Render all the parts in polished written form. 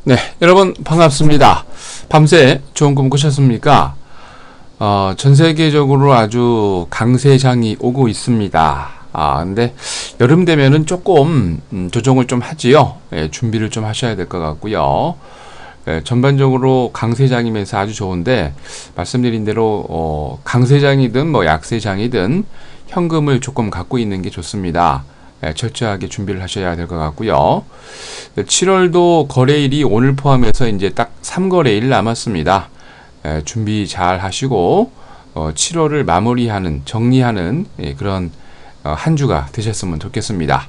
네, 여러분 반갑습니다. 밤새 좋은 꿈 꾸셨습니까? 전 세계적으로 아주 강세장이 오고 있습니다. 근데 여름 되면은 조금 조정을 좀 하지요. 준비를 좀 하셔야 될 것 같고요. 전반적으로 강세장이면서 아주 좋은데 말씀드린 대로 강세장이든 뭐 약세장이든 현금을 조금 갖고 있는 게 좋습니다. 철저하게 준비를 하셔야 될 것 같고요. 7월도 거래일이 오늘 포함해서 이제 딱 3거래일 남았습니다. 준비 잘 하시고 7월을 마무리하는 정리하는 그런 한 주가 되셨으면 좋겠습니다.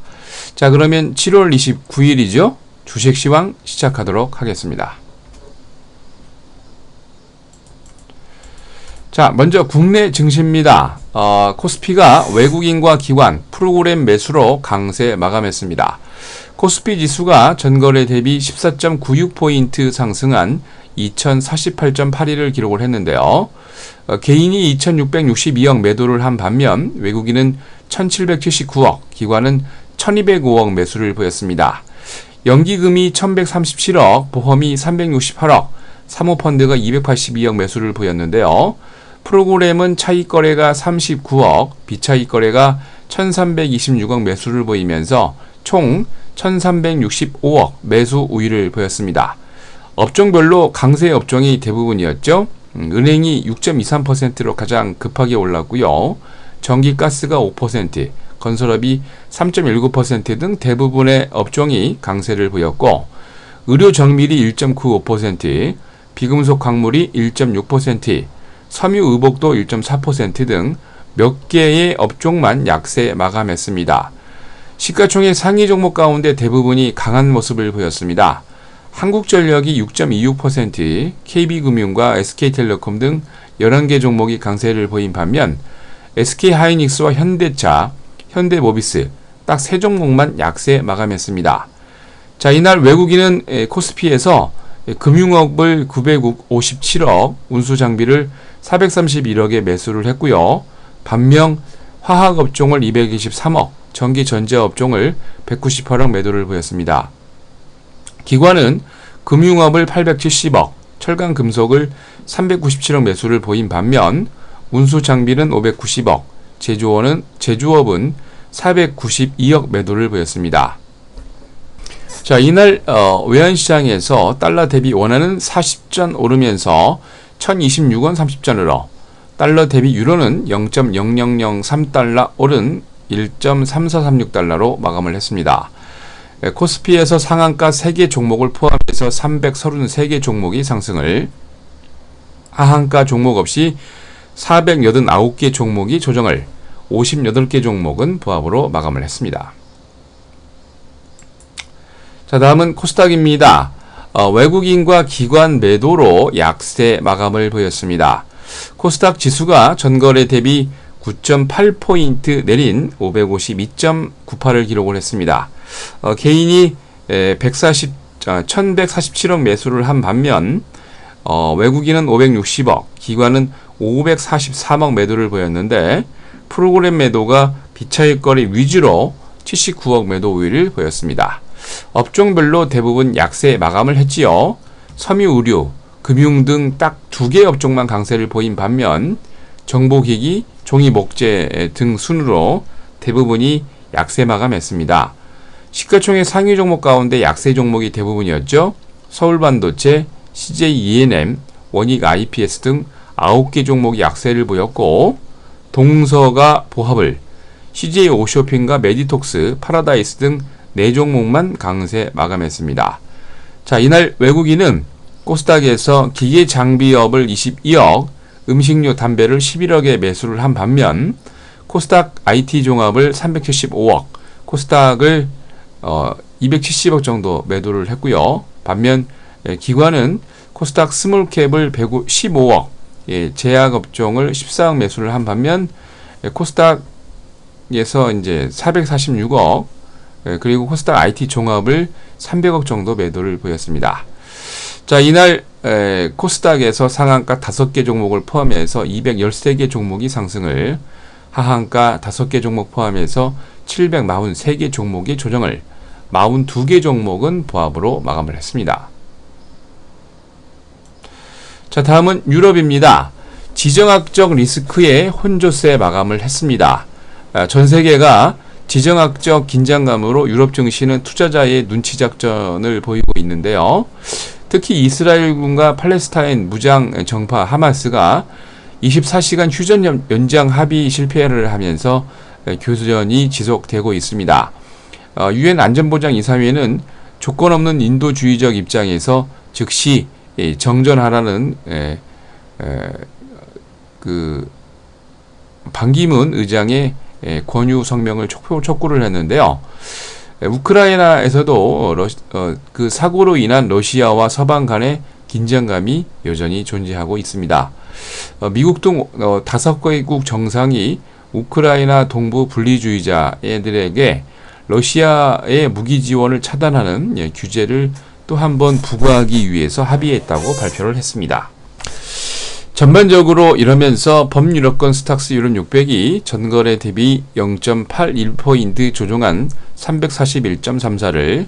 자, 그러면 7월 29일이죠. 주식시황 시작하도록 하겠습니다. 자, 먼저 국내 증시입니다. 코스피가 외국인과 기관 프로그램 매수로 강세 마감했습니다. 코스피 지수가 전거래 대비 14.96포인트 상승한 2048.81을 기록을 했는데요. 개인이 2662억 매도를 한 반면 외국인은 1779억, 기관은 1205억 매수를 보였습니다. 연기금이 1137억, 보험이 368억, 사모펀드가 282억 매수를 보였는데요. 프로그램은 차익거래가 39억, 비차익거래가 1326억 매수를 보이면서 총 1365억 매수 우위를 보였습니다. 업종별로 강세 업종이 대부분이었죠. 은행이 6.23%로 가장 급하게 올랐고요. 전기가스가 5%, 건설업이 3.19% 등 대부분의 업종이 강세를 보였고, 의료정밀이 1.95%, 비금속 광물이 1.6%, 섬유의복도 1.4% 등 몇 개의 업종만 약세 마감했습니다. 시가총액 상위 종목 가운데 대부분이 강한 모습을 보였습니다. 한국전력이 6.26%, KB금융과 SK텔레콤 등 11개 종목이 강세를 보인 반면 SK하이닉스와 현대차, 현대모비스 딱 3종목만 약세 마감했습니다. 자, 이날 외국인은 코스피에서 금융업을 957억, 운수장비를 431억에 매수를 했고요. 반면 화학업종을 223억, 전기전자업종을 198억 매도를 보였습니다. 기관은 금융업을 870억, 철강금속을 397억 매수를 보인 반면 운수장비는 590억, 제조업은 492억 매도를 보였습니다. 자, 이날 외환시장에서 달러 대비 원화는 40전 오르면서 1026원 30전으로, 달러 대비 유로는 0.0003달러 오른 1.3436달러로 마감을 했습니다. 코스피에서 상한가 3개 종목을 포함해서 333개 종목이 상승을, 하한가 종목 없이 489개 종목이 조정을, 58개 종목은 보합으로 마감을 했습니다. 자, 다음은 코스닥입니다. 외국인과 기관 매도로 약세 마감을 보였습니다. 코스닥 지수가 전거래 대비 9.8포인트 내린 552.98을 기록을 했습니다. 개인이 1147억 매수를 한 반면 외국인은 560억, 기관은 543억 매도를 보였는데 프로그램 매도가 비차익거래 위주로 79억 매도 우위를 보였습니다. 업종별로 대부분 약세 마감을 했지요. 섬유의료, 금융 등 딱 2개 업종만 강세를 보인 반면 정보기기, 종이목재 등 순으로 대부분이 약세 마감했습니다. 시가총액 상위 종목 가운데 약세 종목이 대부분이었죠. 서울반도체, CJENM, 원익IPS 등 9개 종목이 약세를 보였고, 동서가 보합을, CJ오쇼핑과 메디톡스, 파라다이스 등 4종목만 강세 마감했습니다. 자, 이날 외국인은 코스닥에서 기계장비업을 22억, 음식료 담배를 11억에 매수를 한 반면 코스닥 IT종합을 375억, 코스닥을 270억 정도 매도를 했고요. 반면 기관은 코스닥 스몰캡을 115억, 제약업종을 14억 매수를 한 반면 코스닥에서 이제 446억, 그리고 코스닥 IT 종합을 300억 정도 매도를 보였습니다. 자, 이날 코스닥에서 상한가 5개 종목을 포함해서 213개 종목이 상승을, 하한가 5개 종목 포함해서 743개 종목이 조정을, 42개 종목은 보합으로 마감을 했습니다. 자, 다음은 유럽입니다. 지정학적 리스크의 혼조세 마감을 했습니다. 전 세계가 지정학적 긴장감으로 유럽 증시는 투자자의 눈치 작전을 보이고 있는데요. 특히 이스라엘군과 팔레스타인 무장 정파 하마스가 24시간 휴전 연장 합의 실패를 하면서 교전이 지속되고 있습니다. 유엔 안전보장 이사회는 조건 없는 인도주의적 입장에서 즉시 정전하라는 반기문 의장의 권유 성명을 촉구를 했는데요. 우크라이나에서도 그 사고로 인한 러시아와 서방 간의 긴장감이 여전히 존재하고 있습니다. 미국 등 5개국 정상이 우크라이나 동부 분리주의자들에게 러시아의 무기 지원을 차단하는 규제를 또 한 번 부과하기 위해서 합의했다고 발표를 했습니다. 전반적으로 이러면서 범유럽권 스탁스 유럽 600이 전거래 대비 0.81포인트 조정한 341.34를,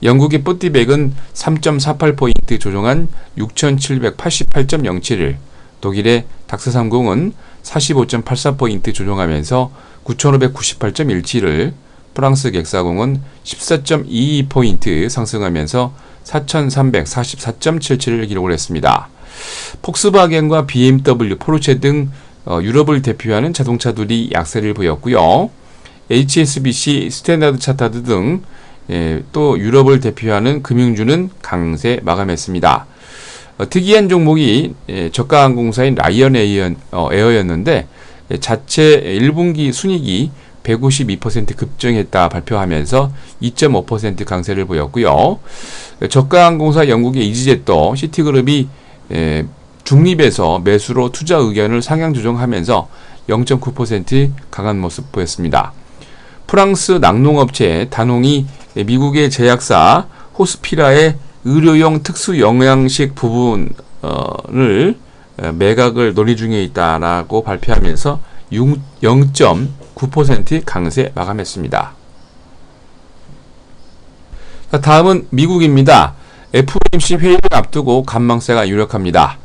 영국의 뽀띠백은 3.48포인트 조정한 6788.07을, 독일의 닥스30은 45.84포인트 조정하면서 9598.17을, 프랑스 객사공은 14.22포인트 상승하면서 4344.77을 기록을 했습니다. 폭스바겐과 BMW, 포르쉐 등 유럽을 대표하는 자동차들이 약세를 보였고요. HSBC, 스탠다드 차타드 등 또 유럽을 대표하는 금융주는 강세 마감했습니다. 특이한 종목이 저가 항공사인 라이언 에어였는데 자체 1분기 순이익이 152% 급증했다 발표하면서 2.5% 강세를 보였고요. 저가 항공사 영국의 이지젯도 시티그룹이 중립에서 매수로 투자 의견을 상향 조정하면서 0.9% 강한 모습 보였습니다. 프랑스 낙농업체 다농이 미국의 제약사 호스피라의 의료용 특수 영양식 부분을 매각을 논의 중에 있다라고 발표하면서 0.9% 강세 마감했습니다. 다음은 미국입니다. FOMC 회의를 앞두고 관망세가 유력합니다.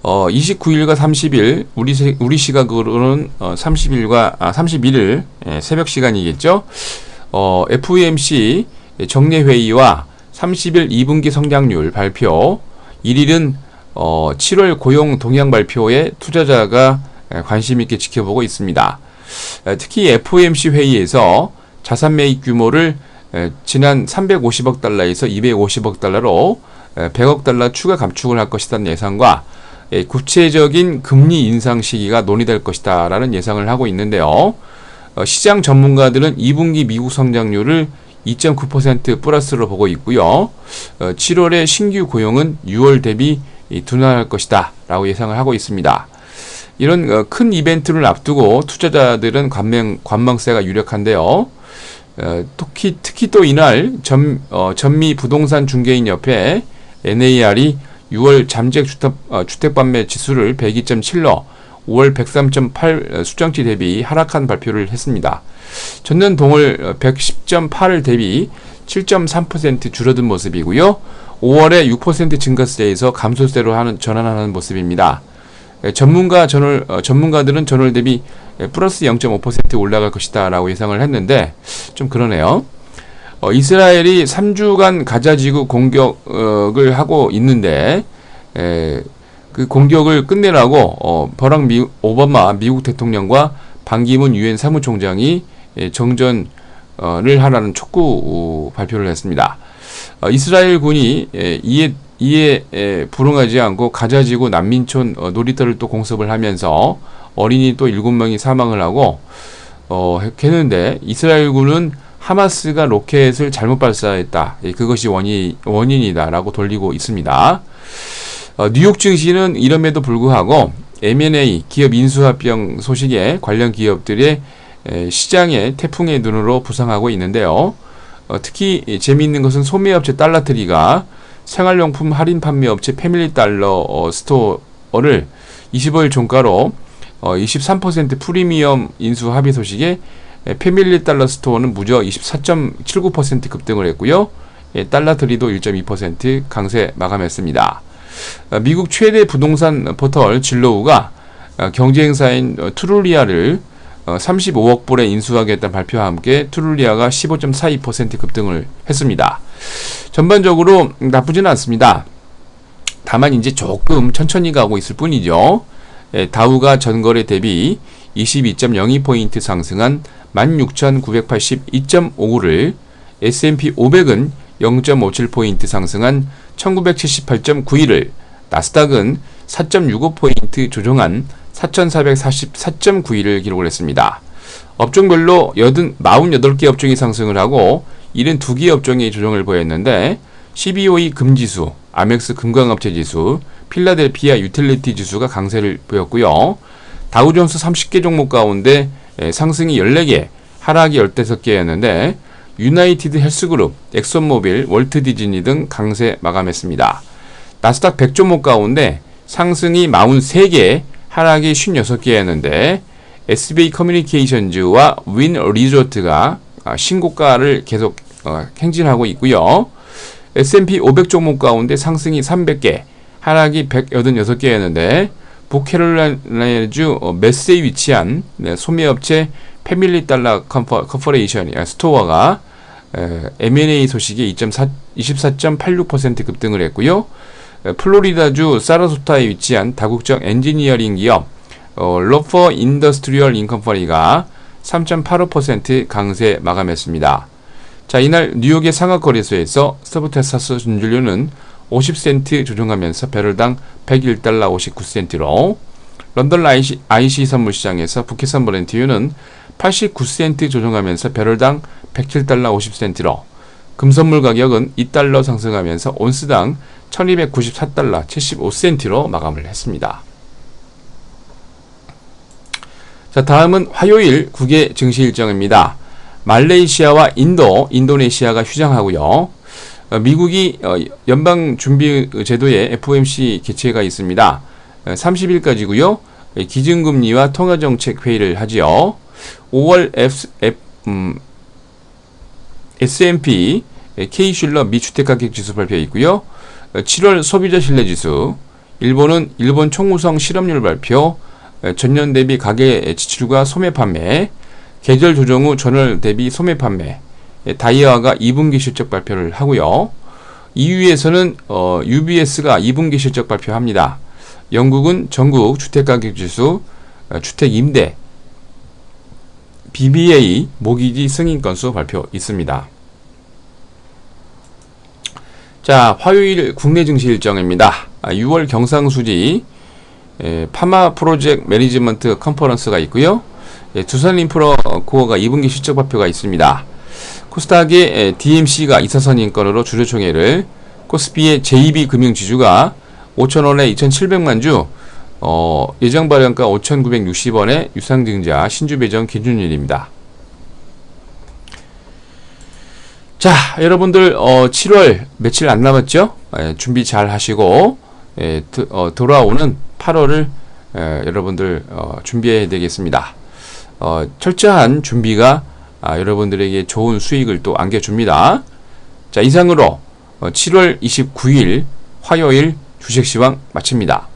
29일과 30일 우리 시각으로는 31일 새벽 시간이겠죠. FOMC 정례 회의와 30일 2분기 성장률 발표, 1일은 7월 고용 동향 발표에 투자자가 관심 있게 지켜보고 있습니다. 특히 FOMC 회의에서 자산 매입 규모를 지난 350억 달러에서 250억 달러로 100억 달러 추가 감축을 할 것이라는 예상과 구체적인 금리 인상 시기가 논의될 것이다 라는 예상을 하고 있는데요. 시장 전문가들은 2분기 미국 성장률을 2.9% 플러스로 보고 있고요. 7월의 신규 고용은 6월 대비 둔화할 것이다 라고 예상을 하고 있습니다. 이런 큰 이벤트를 앞두고 투자자들은 관망세가 유력한데요. 특히 또 이날 전미 부동산 중개인 협회 NAR이 6월 잠재 주택 판매 지수를 102.7로 5월 103.8 수정치 대비 하락한 발표를 했습니다. 전년 동월 110.8을 대비 7.3% 줄어든 모습이고요. 5월에 6% 증가세에서 감소세로 전환하는 모습입니다. 전문가들은 전월 대비 플러스 0.5% 올라갈 것이다 라고 예상을 했는데 좀 그러네요. 이스라엘이 3주간 가자지구 공격을 하고 있는데 그 공격을 끝내라고 버락 오바마 미국 대통령과 반기문 유엔 사무총장이 정전을 하라는 촉구 발표를 했습니다. 이스라엘 군이 이에 불응하지 않고 가자지구 난민촌 놀이터를 또 공습을 하면서 어린이 또 7명이 사망을 하고 했는데, 이스라엘군은 하마스가 로켓을 잘못 발사했다, 그것이 원인이다 라고 돌리고 있습니다. 뉴욕 증시는 이럼에도 불구하고 M&A 기업 인수합병 소식에 관련 기업들의 시장의 태풍의 눈으로 부상하고 있는데요. 특히 재미있는 것은 소매업체 달러트리가 생활용품 할인 판매업체 패밀리달러 스토어를 25일 종가로 23% 프리미엄 인수 합의 소식에 패밀리달러 스토어는 무려 24.79% 급등을 했고요. 달러트리도 1.2% 강세 마감했습니다. 미국 최대 부동산 포털 진로우가 경쟁사인 트룰리아를 35억 불에 인수하겠다는 발표와 함께 트룰리아가 15.42% 급등을 했습니다. 전반적으로 나쁘지는 않습니다. 다만 이제 조금 천천히 가고 있을 뿐이죠. 다우가 전거래 대비 22.02포인트 상승한 16,982.59를, S&P 500은 0.57포인트 상승한 1978.91을, 나스닥은 4.65포인트 조정한 4,444.91을 기록을 했습니다. 업종별로 48개 업종이 상승을 하고 72개 업종이 조정을 보였는데, CBOE 금지수, 아멕스 금광업체 지수, 필라델피아 유틸리티 지수가 강세를 보였고요. 다우존스 30개 종목 가운데 상승이 14개, 하락이 15개였는데 유나이티드 헬스그룹, 엑손모빌, 월트디즈니 등 강세 마감했습니다. 나스닥 100종목 가운데 상승이 43개, 하락이 56개였는데 SBA 커뮤니케이션즈와 윈 리조트가 신고가를 계속 행진하고 있고요. S&P 500 종목 가운데 상승이 300개, 하락이 186개였는데 북캐롤라이나주 메스에 위치한 소매업체 패밀리 달러 커퍼레이션 스토어가 M&A 소식에 24.86% 급등을 했고요. 플로리다주 사라소타에 위치한 다국적 엔지니어링 기업 로퍼 인더스트리얼 인컴퍼니가 3.85% 강세 마감했습니다. 자, 이날 뉴욕의 상하거래소에서 서브텍사스 준진료는 50센트 조정하면서 배럴당 101달러 59센트로, 런던 IC 선물시장에서 북해산 브렌트유는 89센트 조정하면서 배럴당 107달러 50센트로, 금선물 가격은 2달러 상승하면서 온스당 1294달러 75센트로 마감을 했습니다. 자, 다음은 화요일 국외 증시 일정입니다. 말레이시아와 인도네시아가 휴장하고요. 미국이 연방준비제도에 FOMC 개최가 있습니다. 30일까지고요. 기준금리와 통화정책 회의를 하지요. 5월 S&P K-슐러 미주택가격지수 발표 있고요. 7월 소비자신뢰지수, 일본 총우성 실업률 발표, 전년 대비 가계 지출과 소매 판매, 계절 조정 후 전월 대비 소매 판매, 다이아가 2분기 실적 발표를 하고요. EU에서는 UBS가 2분기 실적 발표합니다. 영국은 전국 주택가격지수, 주택임대, BBA 모기지 승인 건수 발표 있습니다. 자, 화요일 국내 증시 일정입니다. 6월 경상수지 파마 프로젝트 매니지먼트 컨퍼런스가 있고요. 두산인프라코어가 2분기 실적 발표가 있습니다. 코스닥의 DMC가 2차선 인건으로 주주총회를, 코스피의 JB 금융지주가 5,000원에 2,700만 주, 예정 발행가 5,960원에 유상증자 신주 배정 기준일입니다. 자, 여러분들 7월 며칠 안 남았죠? 준비 잘 하시고 돌아오는 8월을 여러분들 준비해야 되겠습니다. 철저한 준비가 여러분들에게 좋은 수익을 또 안겨줍니다. 자, 이상으로 7월 29일 화요일 주식시황 마칩니다.